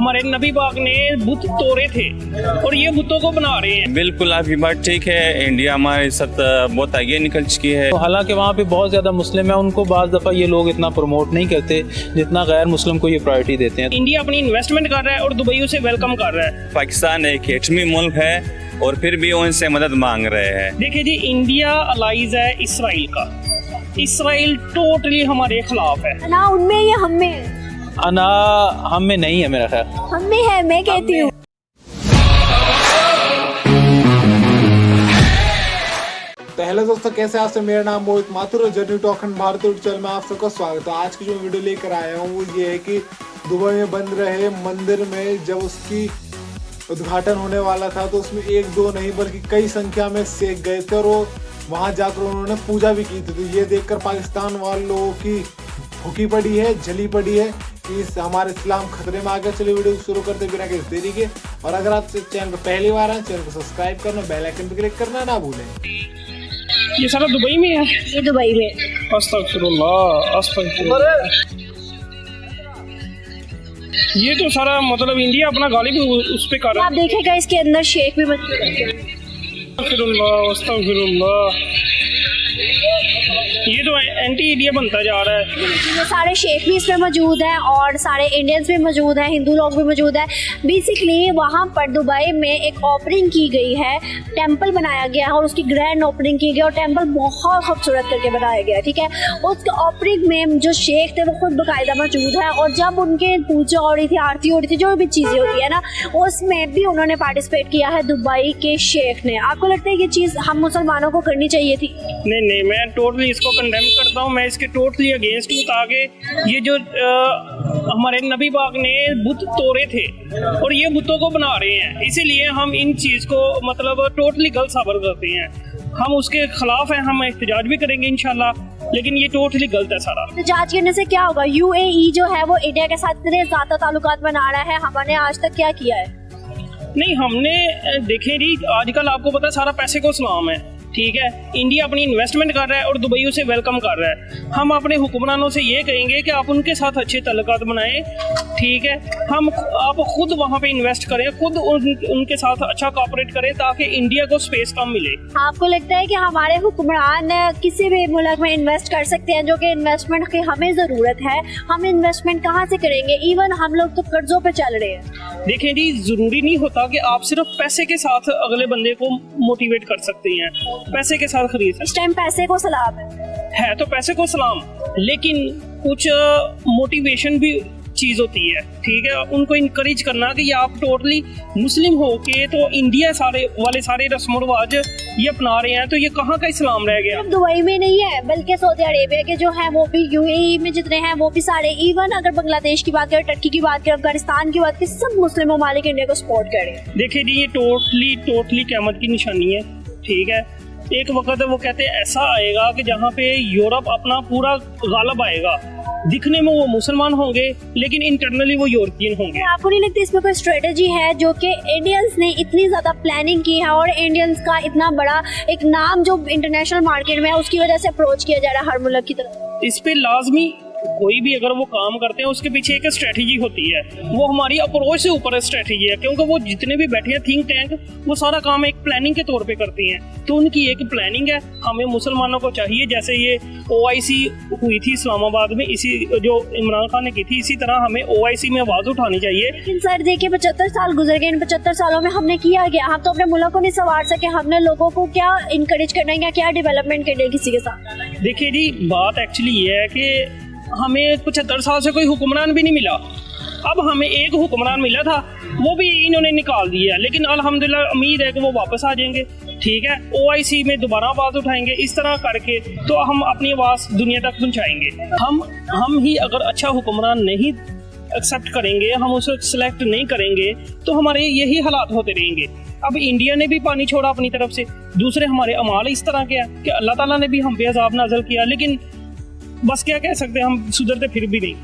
हमारे नबी पाक ने बुत तोड़े थे और ये बुतों को बना रहे हैं। बिल्कुल आपकी बात ठीक है, इंडिया हमारे साथ बहुत आगे निकल चुकी है। हालांकि वहाँ पे बहुत ज़्यादा मुस्लिम है, उनको बाज़ दफ़ा ये लोग इतना प्रमोट नहीं करते जितना गैर मुस्लिम को ये प्रायोरिटी देते हैं। इंडिया अपनी इन्वेस्टमेंट कर रहा है और दुबई उसे वेलकम कर रहा है। पाकिस्तान एक एटमी मुल्क है और फिर भी उनसे मदद मांग रहे हैं। देखिए जी, इंडिया अलाइज है इसराइल का। इसराइल टोटली हमारे खिलाफ है ना, उनमें या हम में? अना हम में नहीं है, मेरा ख्याल हम में है, मैं कहती हूँ। तो हेलो दोस्तों, कैसे आप सब? मेरा नाम मोहित माथुर और journey talk and Bharat channel में आप सबका स्वागत है। आज की जो वीडियो लेकर आया हूँ वो ये है कि दुबई में बन रहे मंदिर में जब उसकी उद्घाटन होने वाला था तो उसमें एक दो नहीं बल्कि कई संख्या में सिख गए थे और वो वहाँ जाकर उन्होंने पूजा भी की थी। तो ये देखकर पाकिस्तान वाले लोगों की भूखी पड़ी है, जली पड़ी है कि हमारे इस्लाम खतरे में आ गया। चलिए वीडियो शुरू करते बिना किसी देरी के। और अगर आप चैनल पर पहली बार आए, चैनल को सब्सक्राइब करना, बेल आइकन पर क्लिक करना ना भूलें। ये सारा दुबई में है। ये दुबई में। अस्तगफिरुल्लाह, अस्तगफिरुल्लाह। ये तो सारा मतलब इंडिया अपना गालिब उस पे कर रहा आप देखेगा इसके अंदर शेख भी मौजूद है। अस्तगफिरुल्लाह, अस्तगफिरुल्लाह। ये तो एंटी इंडिया बनता जा रहा है। ये सारे शेख भी इसमें मौजूद हैं और सारे इंडियंस भी मौजूद हैं, हिंदू लोग भी मौजूद हैं। बेसिकली वहाँ पर दुबई में एक ओपनिंग की गई है, टेंपल बनाया गया है और उसकी ग्रैंड ओपनिंग की गई और टेंपल बहुत खूबसूरत करके बनाया गया, ठीक है। उस ओपनिंग में जो शेख थे वो खुद बाकायदा मौजूद है और जब उनके पूजा हो रही थी, आरती हो रही थी, जो भी चीज़ें होती है ना, उसमें भी उन्होंने पार्टिसिपेट किया है दुबई के शेख ने। आपको लगता है ये चीज़ हम मुसलमानों को करनी चाहिए थी? नहीं, मैं टोटली इसको कंडेम करता हूँ। मैं इसके टोटली अगेंस्ट हूँ। ताकि ये जो हमारे नबी पाक ने बुत तोड़े थे और ये बुतों को बना रहे हैं, इसीलिए हम इन चीज़ को मतलब टोटली गलत साबित करते हैं। हम उसके खिलाफ हैं, हम एहतजाज भी करेंगे इंशाल्लाह, लेकिन ये टोटली गलत है सारा। एहतजाज करने से क्या होगा? UAE जो है वो इंडिया के साथ इतने ज़्यादा ताल्लुकात बना रहा है, हमने आज तक क्या किया है? नहीं, हमने देखें जी, आजकल आपको पता है सारा पैसे को सलाम है, ठीक है। इंडिया अपनी इन्वेस्टमेंट कर रहा है और दुबई उसे वेलकम कर रहा है। हम अपने हुक्मरानों से ये कहेंगे कि आप उनके साथ अच्छे ताल्लुकात बनाएं, ठीक है। आप खुद वहाँ पे इन्वेस्ट करें, खुद उनके साथ अच्छा कोऑपरेट करें ताकि इंडिया को स्पेस कम मिले। आपको लगता है कि हमारे हुक्मरान किसी भी मुल्क में इन्वेस्ट कर सकते हैं, जो कि इन्वेस्टमेंट की हमें ज़रूरत है? हम इन्वेस्टमेंट कहाँ से करेंगे? इवन हम लोग तो कर्जों पे चल रहे हैं। देखें जी, ज़रूरी नहीं होता कि आप सिर्फ पैसे के साथ अगले बंदे को मोटिवेट कर सकते हैं, पैसे के साथ खरीद सकते। इस टाइम पैसे को सलाम है तो पैसे को सलाम, लेकिन कुछ मोटिवेशन भी चीज होती है, ठीक है। उनको इनकरेज करना कि ये आप टोटली मुस्लिम हो के तो इंडिया सारे रस्म रिवाज ये अपना रहे हैं, तो ये कहाँ का इस्लाम रह गया? दुबई में नहीं है बल्कि सऊदी अरेबिया के जो है वो भी, UAE में जितने हैं वो भी सारे, इवन अगर बांग्लादेश की बात करें, टर्की की बात करें, अफगानिस्तान की बात करें, सब मुस्लिम ममालिक इंडिया को सपोर्ट कर रहे हैं। देखिए जी, ये टोटली क़यामत की निशानी है, ठीक है। एक वक्त वो कहते हैं ऐसा आएगा कि जहाँ पे यूरोप अपना पूरा गालब आएगा, दिखने में वो मुसलमान होंगे लेकिन इंटरनली वो यूरोपियन होंगे। आपको नहीं लगता इसमें कोई स्ट्रेटेजी है जो कि इंडियंस ने इतनी ज्यादा प्लानिंग की है और इंडियंस का इतना बड़ा एक नाम जो इंटरनेशनल मार्केट में है उसकी वजह से अप्रोच किया जा रहा है हर मुल्क की तरफ? इस पे लाजमी कोई भी अगर वो काम करते हैं उसके पीछे एक स्ट्रेटजी होती है, वो हमारी अप्रोच से ऊपर स्ट्रेटजी है, क्योंकि वो जितने भी बैठे हैं थिंक टैंक, वो सारा काम एक प्लानिंग के तौर पे करती हैं। तो उनकी एक प्लानिंग है। हमें मुसलमानों को चाहिए, जैसे ये OIC हुई थी इस्लामाबाद में, इसी जो इमरान खान ने की थी, इसी तरह हमें OIC में आवाज उठानी चाहिए। लेकिन सर देखिए, 75 साल गुजर गए, इन 75 सालों में हमने किया गया? हम तो अपने मुल्क को नहीं संवार सके, हमने लोगों को क्या इनकरेज करना है, क्या डेवलपमेंट करनी है किसी के साथ? देखिए जी, बात एक्चुअली ये है कि हमें 75 साल से कोई हुक्मरान भी नहीं मिला। अब हमें एक हुक्मरान मिला था, वो भी इन्होंने निकाल दिया, लेकिन अल्हम्दुलिल्लाह उम्मीद है कि वो वापस आ जाएंगे, ठीक है। OIC में दोबारा आवाज़ उठाएंगे, इस तरह करके तो हम अपनी आवाज़ दुनिया तक पहुंचाएंगे। हम ही अगर अच्छा हुक्मरान नहीं एक्सेप्ट करेंगे, हम उसे सिलेक्ट नहीं करेंगे, तो हमारे यही हालात होते रहेंगे। अब इंडिया ने भी पानी छोड़ा अपनी तरफ से, दूसरे हमारे अमाल इस तरह के हैं कि अल्लाह ताला ने भी हम पे अज़ाब नाज़िल किया, लेकिन बस क्या कह सकते हैं, हम सुधरते फिर भी नहीं।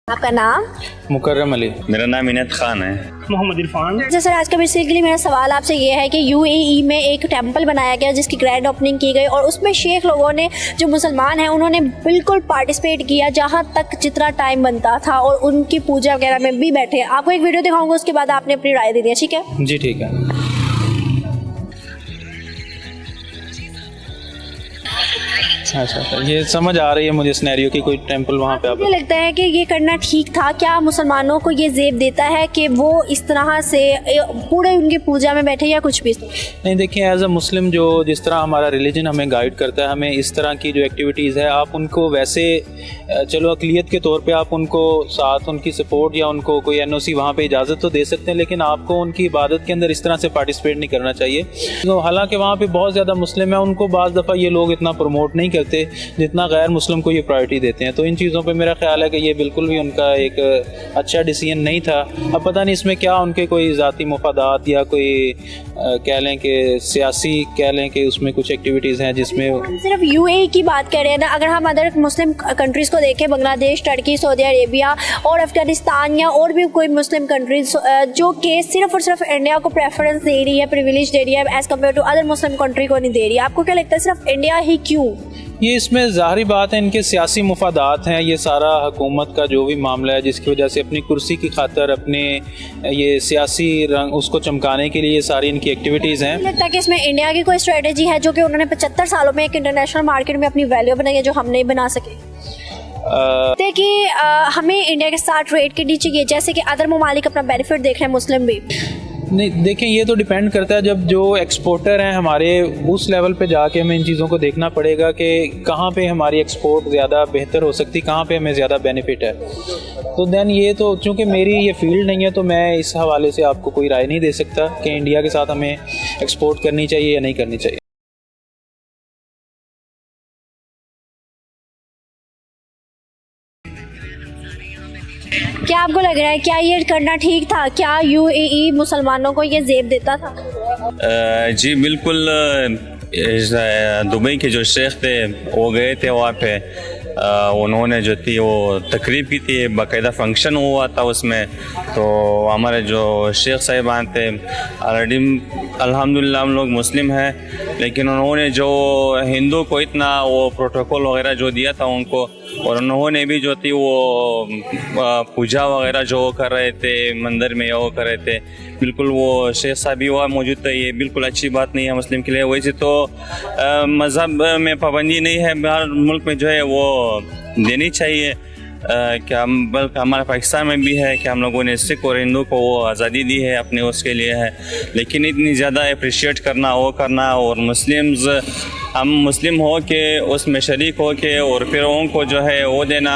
आपका नाम? मुकर्रम अली। मेरा नाम इनायत खान है। मोहम्मद इरफान। अच्छा सर, आज का बेसिकली मेरा सवाल आपसे ये है कि यूएई में एक टेंपल बनाया गया जिसकी ग्रैंड ओपनिंग की गई और उसमें शेख लोगों ने, जो मुसलमान हैं, उन्होंने बिल्कुल पार्टिसिपेट किया जहाँ तक जितना टाइम बनता था और उनकी पूजा वगैरह में भी बैठे। आपको एक वीडियो दिखाऊंगा, उसके बाद आपने अपनी राय देनी है, ठीक है? जी ठीक है। अच्छा, ये समझ आ रही है मुझे सिनेरियो की कोई टेंपल वहाँ पे। मुझे लगता है कि ये करना ठीक था। क्या मुसलमानों को ये ज़ेब देता है कि वो इस तरह से पूरे उनकी पूजा में बैठे या कुछ भी? नहीं, देखिए, एज अ मुस्लिम जो जिस तरह हमारा रिलीजन हमें गाइड करता है, हमें इस तरह की जो एक्टिविटीज़ है, आप उनको वैसे चलो अक़लियत के तौर पे आप उनको साथ उनकी सपोर्ट या उनको कोई एनओसी वहाँ पे इजाज़त तो दे सकते हैं, लेकिन आपको उनकी इबादत के अंदर इस तरह से पार्टिसिपेट नहीं करना चाहिए। तो हालांकि वहाँ पे बहुत ज़्यादा मुस्लिम है, उनको बाज़ दफ़ा ये लोग इतना प्रमोट नहीं करते जितना गैर मुस्लिम को ये प्रायोरिटी देते हैं। तो इन चीज़ों पे मेरा ख्याल है कि ये बिल्कुल भी उनका एक अच्छा डिसीजन नहीं था। अब पता नहीं इसमें क्या उनके कोई ज़ाती मुफादात या कोई कह लें कि सियासी कह लें कि उसमें कुछ एक्टिविटीज़ हैं जिसमें। हम सिर्फ यूएई की बात कर रहे हैं ना, अगर हम अदर मुस्लिम कंट्रीज़ को देखें, बांग्लादेश, टर्की, सऊदी अरेबिया और अफगानिस्तान या और भी कोई मुस्लिम कंट्रीज जो कि सिर्फ और सिर्फ इंडिया को प्रेफरेंस दे रही है, प्रिविलेज दे रही है as compared to other Muslim country को नहीं दे रही है, आपको क्या लगता है सिर्फ इंडिया ही क्यों? ये इसमें ज़ाहिरी बात है, इनके सियासी मुफादात हैं। ये सारा हुकूमत का जो भी मामला है, जिसकी वजह से अपनी कुर्सी की खातर, अपने ये सियासी रंग उसको चमकाने के लिए ये सारी इनकी एक्टिविटीज़ हैं। लगता है कि इसमें इंडिया की कोई स्ट्रेटेजी है जो कि उन्होंने 75 सालों में एक इंटरनेशनल मार्केट में अपनी वैल्यू बनाई है जो हम नहीं बना सके? देखिए, हमें इंडिया के साथ ट्रेड करनी चाहिए जैसे कि अदर ममालिक अपना बेनिफिट देख रहे हैं, मुस्लिम भी। नहीं, देखें, ये तो डिपेंड करता है, जब जो एक्सपोर्टर हैं हमारे उस लेवल पे जाके हमें इन चीज़ों को देखना पड़ेगा कि कहाँ पे हमारी एक्सपोर्ट ज़्यादा बेहतर हो सकती, कहाँ पे हमें ज़्यादा बेनिफिट है। तो देन ये तो चूँकि मेरी ये फील्ड नहीं है, तो मैं इस हवाले से आपको कोई राय नहीं दे सकता कि इंडिया के साथ हमें एक्सपोर्ट करनी चाहिए या नहीं करनी चाहिए। क्या आपको लग रहा है क्या ये करना ठीक था? क्या यूएई मुसलमानों को ये ज़ेब देता था? जी बिल्कुल। दुबई के जो शेख थे वो गए थे वहाँ पे, उन्होंने जो थी वो तकरीब की थी, बाकायदा फंक्शन हुआ था उसमें। तो हमारे जो शेख साहिबान थे, ऑलरेडी अल्हम्दुलिल्लाह हम लोग मुस्लिम हैं, लेकिन उन्होंने जो हिंदू को इतना वो प्रोटोकॉल वगैरह जो दिया था उनको, और उन्होंने भी जो थी वो पूजा वगैरह जो कर रहे थे मंदिर में, वो कर रहे थे, बिल्कुल वो शेख साहब भी हुआ मौजूद था। ये बिल्कुल अच्छी बात नहीं है मुस्लिम के लिए। वैसे तो मज़हब में पाबंदी नहीं है, हर मुल्क में जो है वो देनी चाहिए। क्या बल्कि हमारे पाकिस्तान में भी है कि हम लोगों ने सिख और हिंदू को वो आज़ादी दी है, अपने उसके लिए है, लेकिन इतनी ज़्यादा अप्रिशिएट करना, वो करना, और मुस्लिम्स हम मुस्लिम हो के उसमें शरीक हो के और फिर उनको जो है वो देना,